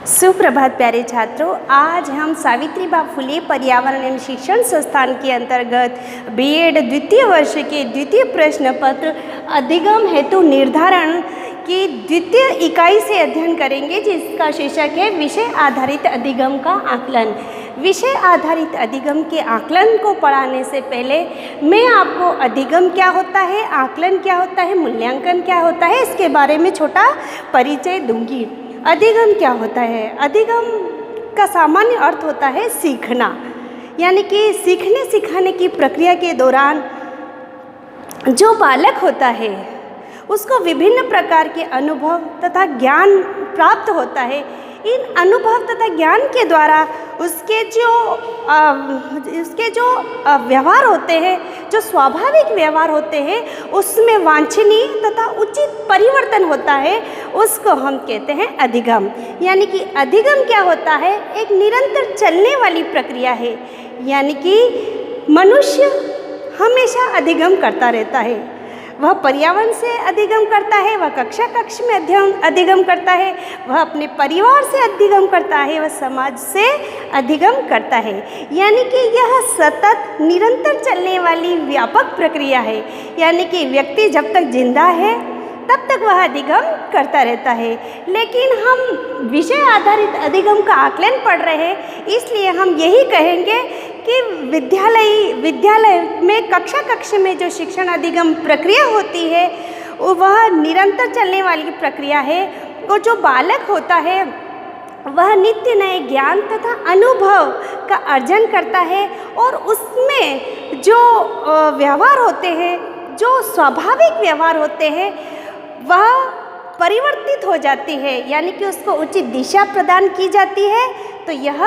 सुप्रभात प्यारे छात्रों, आज हम सावित्रीबाई फुले पर्यावरण एवं शिक्षण संस्थान के अंतर्गत बीएड द्वितीय वर्ष के द्वितीय प्रश्न पत्र अधिगम हेतु निर्धारण की द्वितीय इकाई से अध्ययन करेंगे, जिसका शीर्षक है विषय आधारित अधिगम का आकलन। विषय आधारित अधिगम के आकलन को पढ़ाने से पहले मैं आपको अधिगम क्या होता है, आकलन क्या होता है, मूल्यांकन क्या होता है, इसके बारे में छोटा परिचय दूंगी। अधिगम क्या होता है? अधिगम का सामान्य अर्थ होता है सीखना, यानी कि सीखने सिखाने की प्रक्रिया के दौरान जो बालक होता है उसको विभिन्न प्रकार के अनुभव तथा ज्ञान प्राप्त होता है। इन अनुभव तथा ज्ञान के द्वारा उसके जो व्यवहार होते हैं, जो स्वाभाविक व्यवहार होते हैं, उसमें वांछनीय तथा उचित परिवर्तन होता है, उसको हम कहते हैं अधिगम। यानी कि अधिगम क्या होता है? एक निरंतर चलने वाली प्रक्रिया है, यानी कि मनुष्य हमेशा अधिगम करता रहता है। वह पर्यावरण से अधिगम करता है, वह कक्षा कक्ष में अधिगम करता है, वह अपने परिवार से अधिगम करता है, वह समाज से अधिगम करता है। यानी कि यह सतत निरंतर चलने वाली व्यापक प्रक्रिया है, यानी कि व्यक्ति जब तक जिंदा है तब तक वह अधिगम करता रहता है। लेकिन हम विषय आधारित अधिगम का आकलन पढ़ रहे हैं, इसलिए हम यही कहेंगे कि विद्यालय में कक्षा में जो शिक्षण अधिगम प्रक्रिया होती है वह निरंतर चलने वाली प्रक्रिया है। और जो बालक होता है वह नित्य नए ज्ञान तथा अनुभव का अर्जन करता है, और उसमें जो व्यवहार होते हैं, जो स्वाभाविक व्यवहार होते हैं, वह परिवर्तित हो जाती है, यानी कि उसको उचित दिशा प्रदान की जाती है। तो यह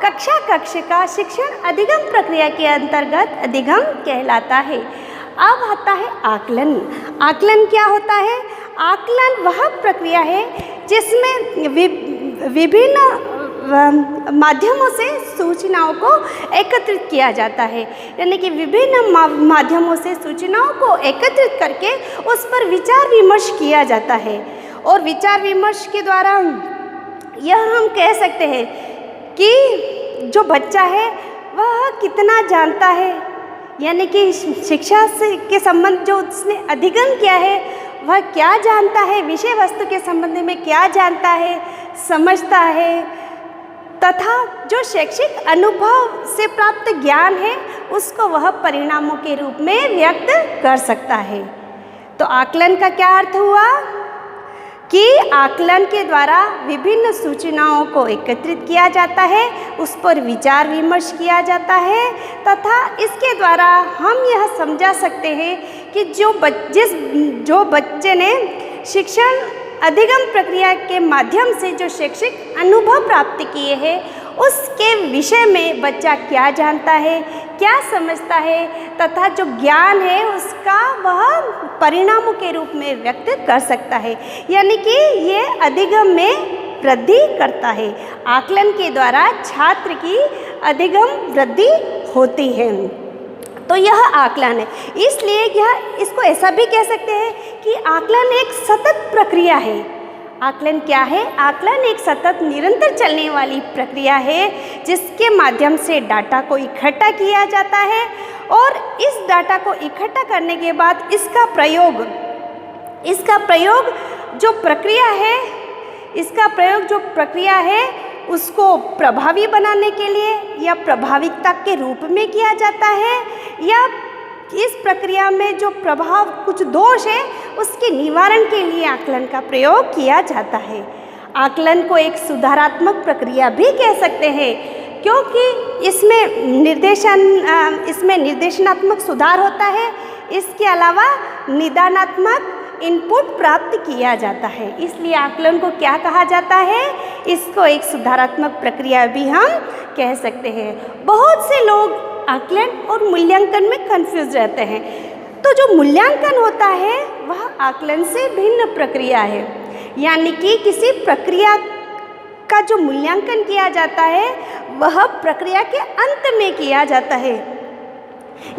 कक्षा का शिक्षण अधिगम प्रक्रिया के अंतर्गत अधिगम कहलाता है। अब आता है आकलन। आकलन क्या होता है? आकलन वह प्रक्रिया है जिसमें विभिन्न माध्यमों से सूचनाओं को एकत्रित किया जाता है, यानी कि विभिन्न माध्यमों से सूचनाओं को एकत्रित करके उस पर विचार विमर्श किया जाता है। और विचार विमर्श के द्वारा यह हम कह सकते हैं कि जो बच्चा है वह कितना जानता है, यानी कि शिक्षा से के संबंध जो उसने अधिगम किया है वह क्या जानता है, विषय वस्तु के संबंध में क्या जानता है, समझता है, तथा जो शैक्षिक अनुभव से प्राप्त ज्ञान है उसको वह परिणामों के रूप में व्यक्त कर सकता है। तो आकलन का क्या अर्थ हुआ कि आकलन के द्वारा विभिन्न सूचनाओं को एकत्रित किया जाता है, उस पर विचार विमर्श किया जाता है, तथा इसके द्वारा हम यह समझा सकते हैं कि जो बच्चे ने शिक्षण अधिगम प्रक्रिया के माध्यम से जो शैक्षिक अनुभव प्राप्त किए हैं उसके विषय में बच्चा क्या जानता है, क्या समझता है, तथा जो ज्ञान है उसका वह परिणामों के रूप में व्यक्त कर सकता है, यानी कि ये अधिगम में वृद्धि करता है। आकलन के द्वारा छात्र की अधिगम वृद्धि होती है। तो यह आकलन है, इसलिए इसको ऐसा भी कह सकते हैं कि आकलन एक सतत प्रक्रिया है। आकलन क्या है? आकलन एक सतत निरंतर चलने वाली प्रक्रिया है जिसके माध्यम से डाटा को इकट्ठा किया जाता है, और इस डाटा को इकट्ठा करने के बाद इसका प्रयोग जो प्रक्रिया है उसको प्रभावी बनाने के लिए या प्रभाविकता के रूप में किया जाता है, या इस प्रक्रिया में जो प्रभाव कुछ दोष है उसके निवारण के लिए आकलन का प्रयोग किया जाता है। आकलन को एक सुधारात्मक प्रक्रिया भी कह सकते हैं, क्योंकि इसमें निर्देशनात्मक सुधार होता है। इसके अलावा निदानात्मक इनपुट प्राप्त किया जाता है, इसलिए आकलन को क्या कहा जाता है? इसको एक सुधारात्मक प्रक्रिया भी हम कह सकते हैं। बहुत से लोग आकलन और मूल्यांकन में कंफ्यूज रहते हैं। तो जो मूल्यांकन होता है वह आकलन से भिन्न प्रक्रिया है, यानी कि किसी प्रक्रिया का जो मूल्यांकन किया जाता है वह प्रक्रिया के अंत में किया जाता है,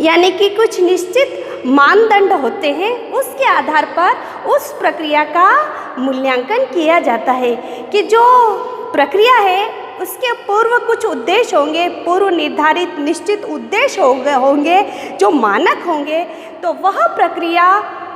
यानी कि कुछ निश्चित मानदंड होते हैं, उसके आधार पर उस प्रक्रिया का मूल्यांकन किया जाता है कि जो प्रक्रिया है उसके पूर्व कुछ उद्देश्य होंगे, पूर्व निर्धारित निश्चित उद्देश्य होंगे जो मानक होंगे, तो वह प्रक्रिया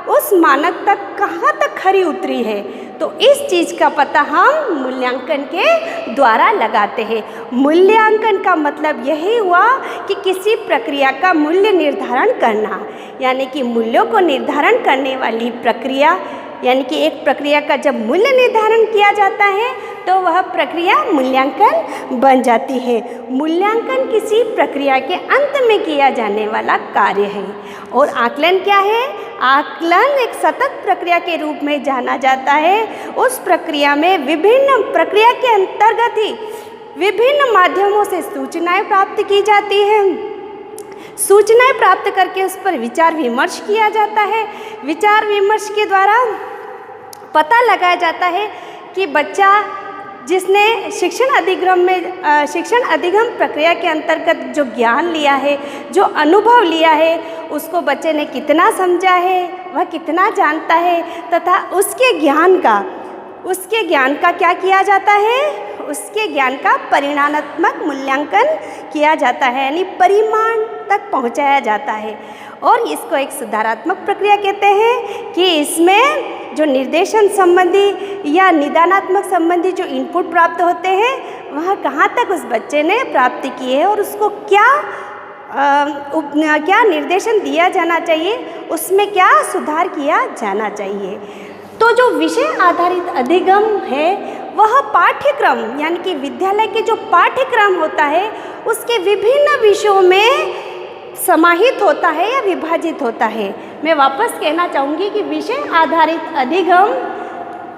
उस मानक तक कहाँ तक खरी उतरी है, तो इस चीज़ का पता हम मूल्यांकन के द्वारा लगाते हैं। मूल्यांकन का मतलब यही हुआ कि किसी प्रक्रिया का मूल्य निर्धारण करना, यानी कि मूल्यों को निर्धारण करने वाली प्रक्रिया, यानी कि एक प्रक्रिया का जब मूल्य निर्धारण किया जाता है तो वह प्रक्रिया मूल्यांकन बन जाती है। मूल्यांकन किसी प्रक्रिया के अंत में किया जाने वाला कार्य है। और आकलन क्या है? आकलन एक सतत प्रक्रिया के रूप में जाना जाता है। उस प्रक्रिया में विभिन्न प्रक्रिया के अंतर्गत ही विभिन्न माध्यमों से सूचनाएं प्राप्त की जाती हैं। सूचनाएं प्राप्त करके उस पर विचार विमर्श किया जाता है। विचार विमर्श के द्वारा पता लगाया जाता है कि बच्चा जिसने शिक्षण अधिगम प्रक्रिया के अंतर्गत जो ज्ञान लिया है, जो अनुभव लिया है, उसको बच्चे ने कितना समझा है, वह कितना जानता है, तथा उसके ज्ञान का क्या किया जाता है, उसके ज्ञान का परिमाणात्मक मूल्यांकन किया जाता है, यानी परिमाण तक पहुंचाया जाता है। और इसको एक सुधारात्मक प्रक्रिया कहते हैं कि इसमें जो निर्देशन संबंधी या निदानात्मक संबंधी जो इनपुट प्राप्त होते हैं वह कहाँ तक उस बच्चे ने प्राप्त किए है और उसको क्या निर्देशन दिया जाना चाहिए, उसमें क्या सुधार किया जाना चाहिए। तो जो विषय आधारित अधिगम है वह पाठ्यक्रम, यानी कि विद्यालय के जो पाठ्यक्रम होता है उसके विभिन्न विषयों में समाहित होता है या विभाजित होता है। मैं वापस कहना चाहूँगी कि विषय आधारित अधिगम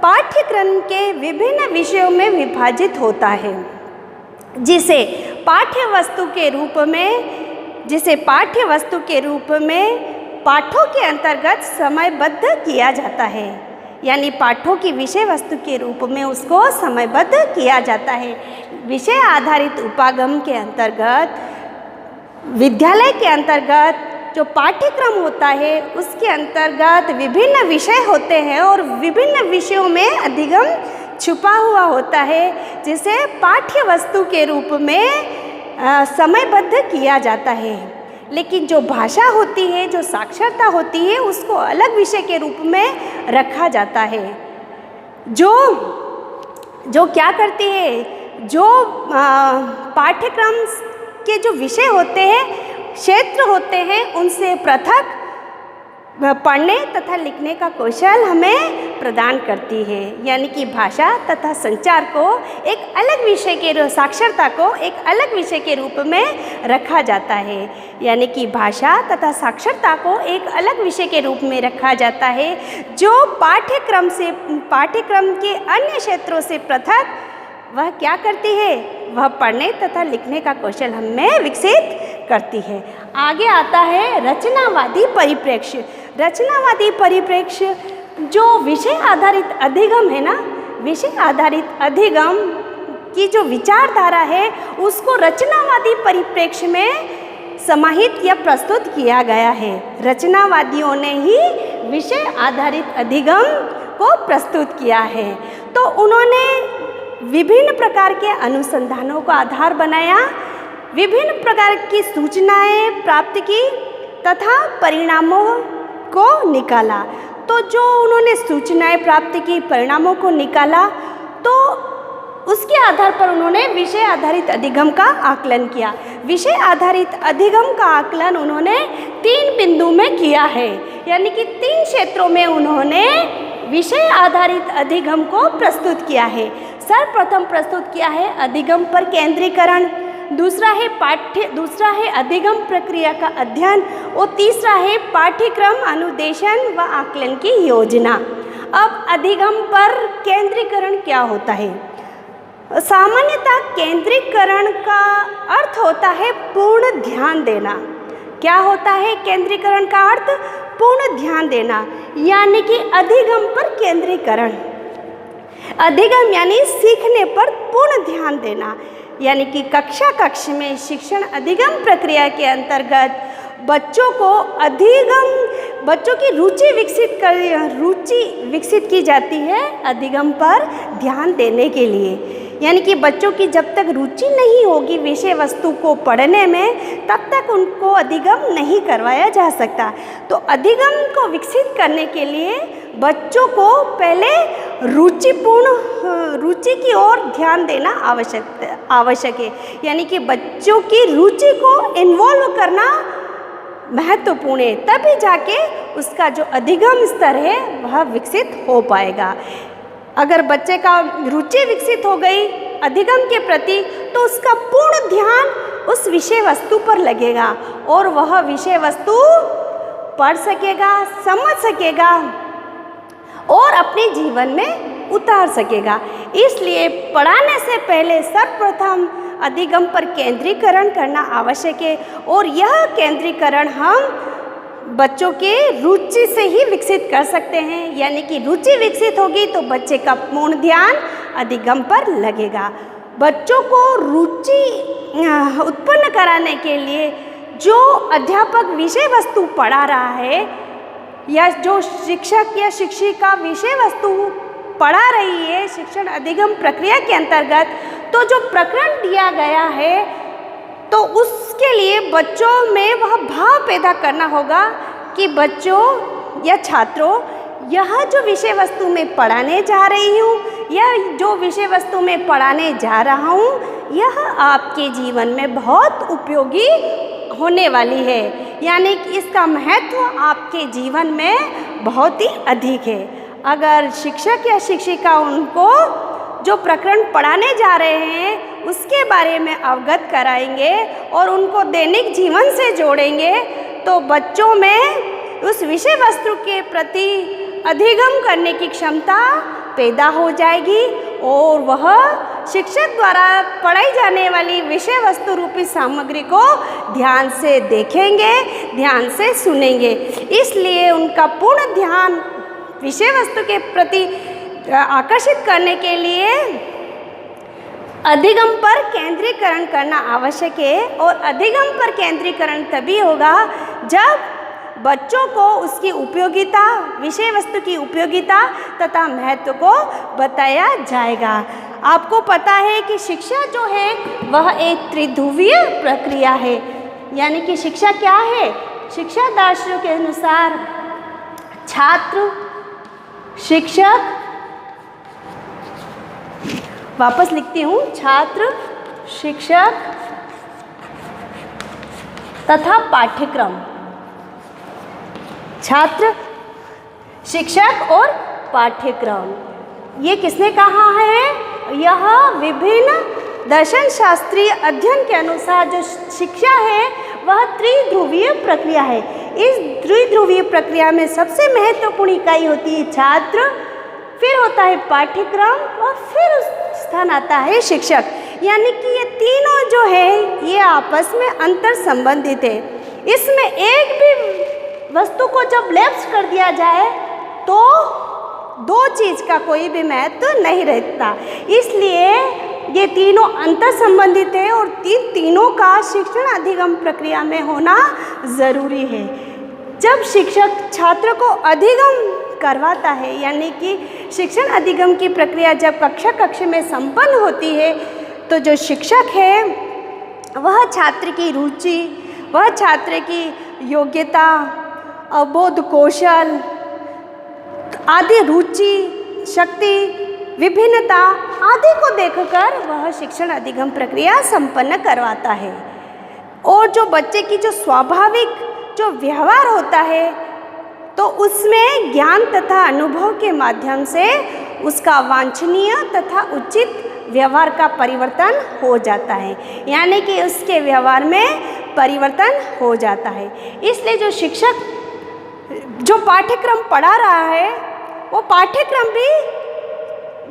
पाठ्यक्रम के विभिन्न विषयों में विभाजित होता है, जिसे पाठ्य वस्तु के रूप में पाठों के अंतर्गत समयबद्ध किया जाता है, यानी पाठों की विषय वस्तु के रूप में उसको समयबद्ध किया जाता है। विषय आधारित उपागम के अंतर्गत विद्यालय के अंतर्गत जो पाठ्यक्रम होता है उसके अंतर्गत विभिन्न विषय होते हैं और विभिन्न विषयों में अधिगम छुपा हुआ होता है, जिसे पाठ्य वस्तु के रूप में समयबद्ध किया जाता है। लेकिन जो भाषा होती है, जो साक्षरता होती है, उसको अलग विषय के रूप में रखा जाता है। जो क्या करती है, जो पाठ्यक्रम के जो विषय होते हैं, क्षेत्र होते हैं, उनसे पृथक पढ़ने तथा लिखने का कौशल हमें प्रदान करती है। यानी कि भाषा तथा संचार को एक अलग विषय के साक्षरता को एक अलग विषय के रूप में रखा जाता है। यानी कि भाषा तथा साक्षरता को एक अलग विषय के रूप में रखा जाता है, जो पाठ्यक्रम के अन्य क्षेत्रों से पृथक वह क्या करती है, वह पढ़ने तथा लिखने का कौशल हमें विकसित करती है। आगे आता है रचनावादी परिप्रेक्ष्य। रचनावादी परिप्रेक्ष्य जो विषय आधारित अधिगम है ना, विषय आधारित अधिगम की जो विचारधारा है उसको रचनावादी परिप्रेक्ष्य में समाहित या प्रस्तुत किया गया है। रचनावादियों ने ही विषय आधारित अधिगम को प्रस्तुत किया है। तो उन्होंने विभिन्न प्रकार के अनुसंधानों को आधार बनाया, विभिन्न प्रकार की सूचनाएं प्राप्त की तथा परिणामों को निकाला। तो जो उन्होंने सूचनाएं प्राप्त की, परिणामों को निकाला, तो उसके आधार पर उन्होंने विषय आधारित अधिगम का आकलन किया। विषय आधारित अधिगम का आकलन उन्होंने 3 बिंदु में किया है, यानी कि 3 क्षेत्रों में उन्होंने विषय आधारित अधिगम को प्रस्तुत किया है। सर्वप्रथम प्रस्तुत किया है अधिगम पर केंद्रीकरण, दूसरा है अधिगम प्रक्रिया का अध्ययन और तीसरा है पाठ्यक्रम अनुदेशन व आकलन की योजना। अब अधिगम पर केंद्रीकरण क्या होता है? सामान्यतः केंद्रीकरण का अर्थ होता है पूर्ण ध्यान देना। क्या होता है केंद्रीकरण का अर्थ? पूर्ण ध्यान देना, यानी कि अधिगम पर केंद्रीकरण। अधिगम यानी सीखने पर पूर्ण ध्यान देना, यानी कि कक्ष में शिक्षण अधिगम प्रक्रिया के अंतर्गत बच्चों की रुचि विकसित की जाती है अधिगम पर ध्यान देने के लिए। यानी कि बच्चों की जब तक रुचि नहीं होगी विषय वस्तु को पढ़ने में, तब तक उनको अधिगम नहीं करवाया जा सकता। तो अधिगम को विकसित करने के लिए बच्चों को पहले रुचि की ओर ध्यान देना आवश्यक है। यानी कि बच्चों की रुचि को इन्वॉल्व करना महत्वपूर्ण है, तभी जाके उसका जो अधिगम स्तर है वह विकसित हो पाएगा। अगर बच्चे का रुचि विकसित हो गई अधिगम के प्रति, तो उसका पूर्ण ध्यान उस विषय वस्तु पर लगेगा और वह विषय वस्तु पढ़ सकेगा, समझ सकेगा और अपने जीवन में उतार सकेगा। इसलिए पढ़ाने से पहले सर्वप्रथम अधिगम पर केंद्रीकरण करना आवश्यक है और यह केंद्रीकरण हम बच्चों के रुचि से ही विकसित कर सकते हैं। यानी कि रुचि विकसित होगी तो बच्चे का पूर्ण ध्यान अधिगम पर लगेगा। बच्चों को रुचि उत्पन्न कराने के लिए जो अध्यापक विषय वस्तु पढ़ा रहा है या जो शिक्षक या शिक्षिका विषय वस्तु पढ़ा रही है शिक्षण अधिगम प्रक्रिया के अंतर्गत, तो जो प्रकरण दिया गया है तो उसके लिए बच्चों में वह भाव पैदा करना होगा कि बच्चों या छात्रों, यह जो विषय वस्तु मैं पढ़ाने जा रही हूँ या जो विषय वस्तु मैं पढ़ाने जा रहा हूँ, यह आपके जीवन में बहुत उपयोगी होने वाली है। यानी कि इसका महत्व आपके जीवन में बहुत ही अधिक है। अगर शिक्षक या शिक्षिका उनको जो प्रकरण पढ़ाने जा रहे हैं उसके बारे में अवगत कराएंगे और उनको दैनिक जीवन से जोड़ेंगे, तो बच्चों में उस विषय वस्तु के प्रति अधिगम करने की क्षमता पैदा हो जाएगी और वह शिक्षक द्वारा पढ़ाई जाने वाली विषय वस्तु रूपी सामग्री को ध्यान से देखेंगे, ध्यान से सुनेंगे। इसलिए उनका पूर्ण ध्यान विषय वस्तु के प्रति आकर्षित करने के लिए अधिगम पर केंद्रीकरण करना आवश्यक है और अधिगम पर केंद्रीकरण तभी होगा जब बच्चों को उसकी उपयोगिता, विषय वस्तु की उपयोगिता तथा महत्व को बताया जाएगा। आपको पता है कि शिक्षा जो है वह एक त्रिध्रुवीय प्रक्रिया है। यानी कि शिक्षा क्या है? शिक्षा दार्शनिकों के अनुसार छात्र, शिक्षक, वापस लिखती हूँ, छात्र, शिक्षक तथा पाठ्यक्रम। छात्र, शिक्षक और पाठ्यक्रम, ये किसने कहा है? यह विभिन्न दर्शन शास्त्रीय अध्ययन के अनुसार जो शिक्षा है वह त्रिध्रुवीय प्रक्रिया है। इस त्रिध्रुवीय प्रक्रिया में सबसे महत्वपूर्ण इकाई होती है छात्र, फिर होता है पाठ्यक्रम और फिर उस स्थान आता है शिक्षक। यानी कि ये तीनों जो है ये आपस में अंतर संबंधित है। इसमें एक भी वस्तु को जब लैप्स कर दिया जाए तो दो चीज़ का कोई भी महत्व नहीं रहता। इसलिए ये तीनों अंतर संबंधित है और तीनों का शिक्षण अधिगम प्रक्रिया में होना ज़रूरी है। जब शिक्षक छात्र को अधिगम करवाता है, यानी कि शिक्षण अधिगम की प्रक्रिया जब कक्षा में संपन्न होती है, तो जो शिक्षक है वह छात्र की रुचि, वह छात्र की योग्यता, अवबोध कौशल आदि, रुचि, शक्ति, विभिन्नता आदि को देखकर वह शिक्षण अधिगम प्रक्रिया संपन्न करवाता है। और जो बच्चे की जो स्वाभाविक जो व्यवहार होता है तो उसमें ज्ञान तथा अनुभव के माध्यम से उसका वांछनीय तथा उचित व्यवहार का परिवर्तन हो जाता है। यानी कि उसके व्यवहार में परिवर्तन हो जाता है। इसलिए जो शिक्षक जो पाठ्यक्रम पढ़ा रहा है वो पाठ्यक्रम भी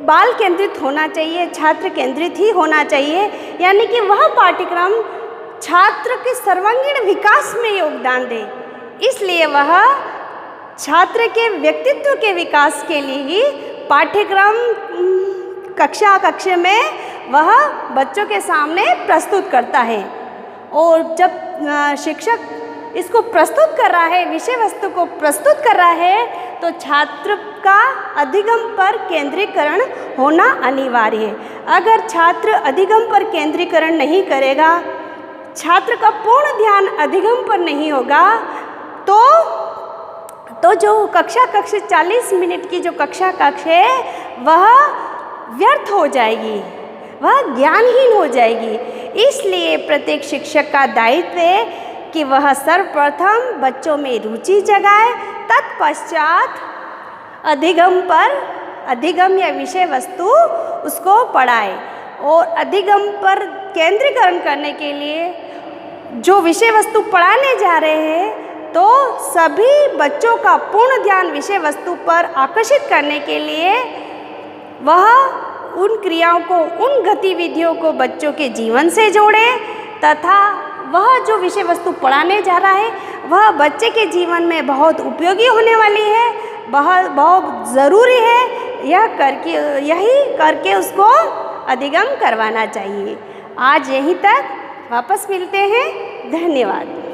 बाल केंद्रित होना चाहिए, छात्र केंद्रित ही होना चाहिए। यानी कि वह पाठ्यक्रम छात्र के सर्वांगीण विकास में योगदान दे। इसलिए वह छात्र के व्यक्तित्व के विकास के लिए ही पाठ्यक्रम कक्षा में वह बच्चों के सामने प्रस्तुत करता है। और जब शिक्षक इसको प्रस्तुत कर रहा है, विषय वस्तु को प्रस्तुत कर रहा है, तो छात्र का अधिगम पर केंद्रीकरण होना अनिवार्य है। अगर छात्र अधिगम पर केंद्रीकरण नहीं करेगा, छात्र का पूर्ण ध्यान अधिगम पर नहीं होगा, तो जो कक्षा 40 मिनट की जो कक्षा कक्ष है वह व्यर्थ हो जाएगी, वह ज्ञानहीन हो जाएगी। इसलिए प्रत्येक शिक्षक का दायित्व है कि वह सर्वप्रथम बच्चों में रुचि जगाए, तत्पश्चात अधिगम या विषय वस्तु उसको पढ़ाए। और अधिगम पर केंद्रीकरण करने के लिए जो विषय वस्तु पढ़ाने जा रहे हैं, तो सभी बच्चों का पूर्ण ध्यान विषय वस्तु पर आकर्षित करने के लिए वह उन क्रियाओं को, उन गतिविधियों को बच्चों के जीवन से जोड़े, तथा वह जो विषय वस्तु पढ़ाने जा रहा है वह बच्चे के जीवन में बहुत उपयोगी होने वाली है, बहुत ज़रूरी है। यही करके उसको अधिगम करवाना चाहिए। आज यहीं तक, वापस मिलते हैं। धन्यवाद।